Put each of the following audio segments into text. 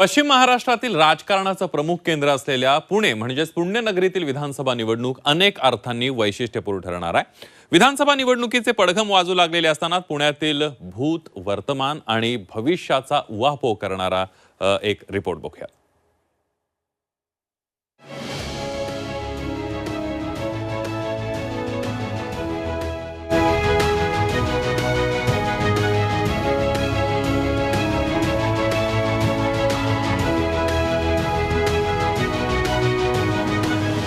पश्चिम महाराष्ट्रातील राजकारणाचं प्रमुख केंद्र असलेल्या पुणे म्हणजेच पुण्यनगरीतील विधानसभा निवडणूक अनेक अर्थांनी वैशिष्ट्यपूर्ण ठरणार आहे। विधानसभा निवडणुकीचे पडघम वाजू लागलेले असताना पुण्यातील भूत, वर्तमान आणि भविष्याचा उहापोह करणारा एक रिपोर्ट बघूया।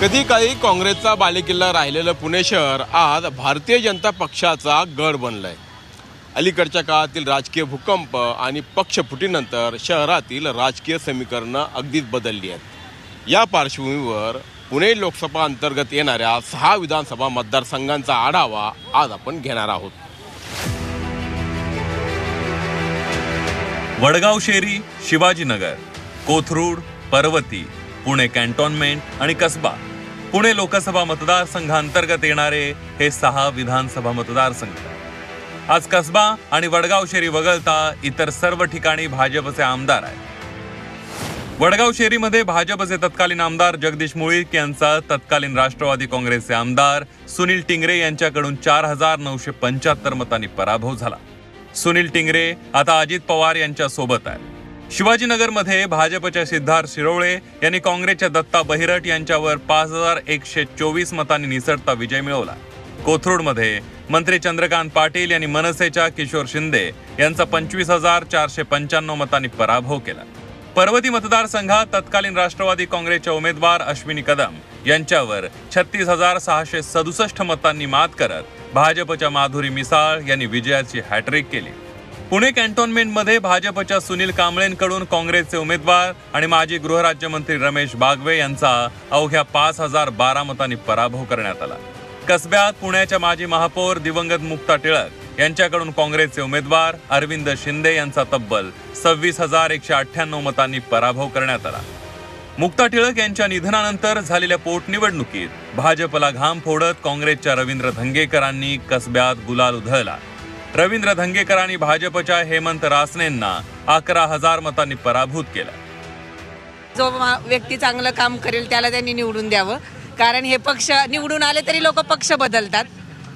कधी काळी काँग्रेसचा बालेकिल्ला राहिलेलं पुणे शहर आज भारतीय जनता पक्षाचा गड बनलंय। अलीकडच्या काळातील राजकीय भूकंप आणि पक्षफुटीनंतर शहरातील राजकीय समीकरणं अगदीच बदलली आहेत। या पार्श्वभूमीवर पुणे लोकसभा अंतर्गत येणाऱ्या 6 विधानसभा मतदारसंघांचा आढावा आज आपण घेणार आहोत। वडगाव शेरी, शिवाजीनगर, कोथरूड, पर्वती, पुणे कॅन्टोन्मेंट आणि कसबा पुणे लोकसभा मतदारसंघांतर्गत येणारे हे 6 विधानसभा मतदारसंघ। आज कसबा आणि वडगाव शेरी वगळता इतर सर्व ठिकाणी भाजपचे आमदार आहेत। वडगाव शेरीमध्ये भाजपचे तत्कालीन आमदार जगदीश मुळीक यांचा तत्कालीन राष्ट्रवादी काँग्रेसचे आमदार सुनील टिंगरे यांच्याकडून 4975 मतांनी पराभव झाला। सुनील टिंगरे आता अजित पवार यांच्या सोबत आहेत। शिवाजीनगरमध्ये भाजपच्या सिद्धार्थ शिरोळे यांनी काँग्रेसच्या दत्ता बहिरट यांच्यावर 5124 मतांनी निसटता विजय मिळवला। कोथरूडमध्ये मंत्री चंद्रकांत पाटील यांनी मनसेच्या किशोर शिंदे यांचा 25,495 मतांनी पराभव केला। पर्वती मतदारसंघात तत्कालीन राष्ट्रवादी काँग्रेसच्या उमेदवार अश्विनी कदम यांच्यावर 36,667 मतांनी मात करत भाजपच्या माधुरी मिसाळ यांनी विजयाची हॅट्रिक केली। पुणे कॅन्टोन्मेंटमध्ये भाजपच्या सुनील कांबळेंकडून काँग्रेसचे उमेदवार आणि माजी गृहराज्यमंत्री रमेश बागवे यांचा अवघ्या 5,012 मतांनी पराभव करण्यात आला। कसब्यात पुण्याच्या माजी महापौर दिवंगत मुक्ता टिळक यांच्याकडून काँग्रेसचे उमेदवार अरविंद शिंदे यांचा तब्बल 26,198 मतांनी पराभव करण्यात आला। मुक्ता टिळक यांच्या निधनानंतर झालेल्या पोटनिवडणुकीत भाजपला घाम फोडत काँग्रेसच्या रवींद्र धंगेकरांनी कसब्यात गुलाल उधळला। रवींद्र धंगेकरांनी भाजपच्या हेमंत रासनेंना 11,000 मतांनी पराभूत केलं। जो व्यक्ती चांगलं काम करेल त्याला त्यांनी निवडून द्यावं, कारण हे पक्ष निवडून आले तरी लोक पक्ष बदलतात,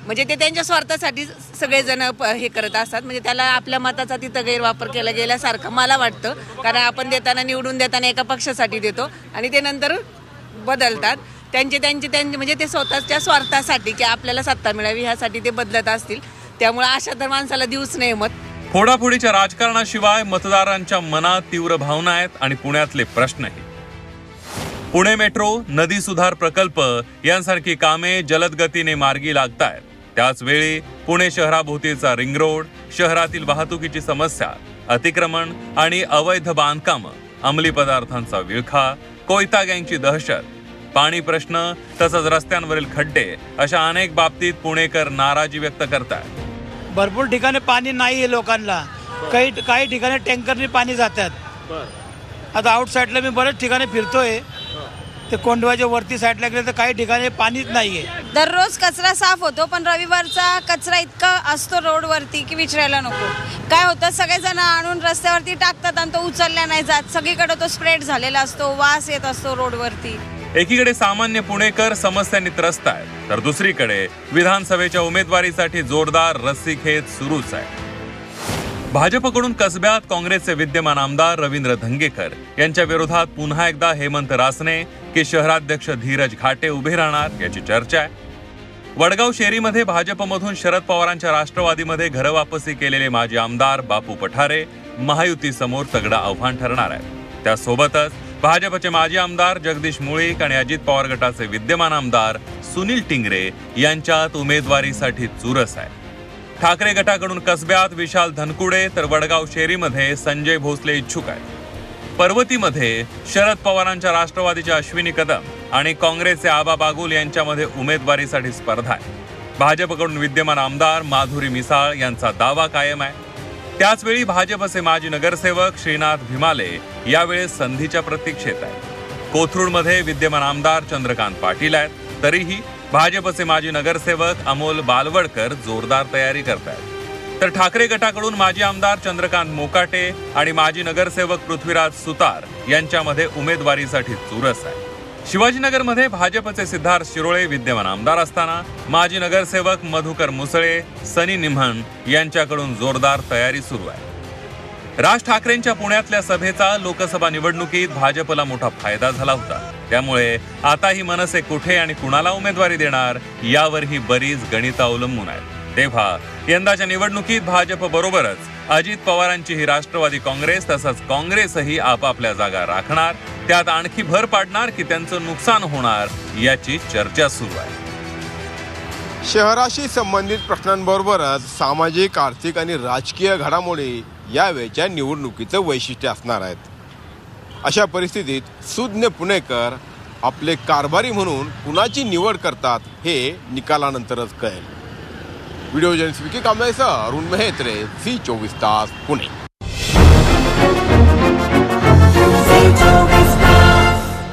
म्हणजे ते त्यांच्या स्वार्थासाठी सगळेजण हे करत असतात, म्हणजे त्याला आपल्या मताचा तिथं गैरवापर केला गेल्यासारखं मला वाटतं। कारण आपण निवडून देताना एका पक्षासाठी देतो आणि ते नंतर बदलतात, त्यांचे म्हणजे ते स्वतःच्या स्वार्थासाठी की आपल्याला सत्ता मिळावी ह्यासाठी ते बदलत असतील। त्यामुळे अशा तर माणसाला दिवस नाही मत। फोडाफोडीच्या राजकारणाशिवाय मतदारांच्या मनात तीव्र भावना आहेत आणि पुण्यातले प्रश्नही। पुणे मेट्रो, नदी सुधार प्रकल्प यांसारखी कामे जलद गतीने मार्गी लागतायत। त्याच वेळी पुणे शहराभोवतीचा रिंग रोड, शहरातील वाहतुकीची समस्या, अतिक्रमण आणि अवैध बांधकाम, अंमली पदार्थांचा विळखा, कोयता गँगची दहशत, पाणी प्रश्न तसंच रस्त्यांवरील खड्डे अशा अनेक बाबतीत पुणेकर नाराजी व्यक्त करतात। भरपूर ठिकाणी पाणी नाही आहे लोकांना, काही ठिकाणी टँकरने पाणी जातात। आता आउट साईडला मी बरेच ठिकाणी फिरतोय, ते कोंडवाच्या वरती साईडला गेले तर काही ठिकाणी पाणीच नाहीये। दररोज कचरा साफ होतो, पण रविवारचा कचरा इतका असतो रोडवरती की विचारायला नको। काय होतं, सगळेजण आणून रस्त्यावरती टाकतात आणि तो उचलला नाही जात, सगळीकडे तो स्प्रेड झालेला असतो, वास येत असतो रोडवरती। एकीकडे सामान्य पुणेकर समस्यांनी त्रस्त आहेत, तर दुसरीकडे विधानसभेच्या उमेदवारीसाठी जोरदार रस्सीखेच सुरूच आहे। भाजपकडून कसब्यात काँग्रेसचे विद्यमान आमदार रवींद्र धंगेकर यांच्या विरोधात पुन्हा एकदा हेमंत रासने की शहराध्यक्ष धीरज घाटे उभे राहणार याची चर्चा आहे। वडगाव शेरीमध्ये भाजपमधून शरद पवारांच्या राष्ट्रवादीमध्ये घरवापसी केलेले माजी आमदार बापू पठारे महायुतीसमोर तगडं आव्हान ठरणार आहे। त्यासोबतच भाजपचे माजी आमदार जगदीश मुळीक आणि अजित पवार गटाचे विद्यमान आमदार सुनील टिंगरे यांच्यात उमेदवारीसाठी चुरस आहे। ठाकरे गटाकडून कसब्यात विशाल धनकुडे तर वडगाव शेरीमध्ये संजय भोसले इच्छुक आहेत। पर्वतीमध्ये शरद पवारांच्या राष्ट्रवादीच्या अश्विनी कदम आणि काँग्रेसचे आबा बागुल यांच्यामध्ये उमेदवारीसाठी स्पर्धा आहे। भाजपकडून विद्यमान आमदार माधुरी मिसाळ यांचा दावा कायम आहे। त्याचवेळी भाजपचे माजी नगरसेवक श्रीनाथ भिमाले यावेळेस संधीच्या प्रतीक्षेत आहेत। कोथरूडमध्ये विद्यमान आमदार चंद्रकांत पाटील आहेत, तरीही भाजपचे माजी नगरसेवक अमोल बालवडकर जोरदार तयारी करतायत। तर ठाकरे गटाकडून माजी आमदार चंद्रकांत मोकाटे आणि माजी नगरसेवक पृथ्वीराज सुतार यांच्यामध्ये उमेदवारीसाठी चुरस आहे. शिवाजीनगरमध्ये भाजपचे सिद्धार्थ शिरोळे विद्यमान आमदार असताना माजी नगरसेवक मधुकर मुसळे, सनी निम्हन यांच्याकडून जोरदार तयारी सुरू आहे. राज ठाकरेंच्या पुण्यातल्या सभेचा लोकसभा निवडणुकीत भाजपला मोठा फायदा झाला होता. त्यामुळे आता ही मनसे कुठे आणि कुणाला उमेदवारी देणार यावर ही बरीच गणितं अवलंबून आहेत. तेव्हा यंदाच्या निवडणुकीत भाजप बरोबरच अजित पवारांची ही राष्ट्रवादी काँग्रेस तसंच काँग्रेसही आपापल्या जागा राखणार, त्यात आणखी भर पाडणार की त्यांचं नुकसान होणार याची चर्चा सुरू आहे. शहराशी संबंधित प्रश्नांबरोबरच सामाजिक, आर्थिक आणि राजकीय घडामोडी यावेळच्या निवडणुकीचं वैशिष्ट्य असणार आहेत. अशा परिस्थितीत सुज्ञ पुणेकर आपले कारभारी म्हणून कुणाची निवड करतात हे निकालानंतरच कळेल. व्हिडिओ जर्नलिस्ट विकी कांबळेसह अरुण मेहत्रे, झी 24 तास, पुणे.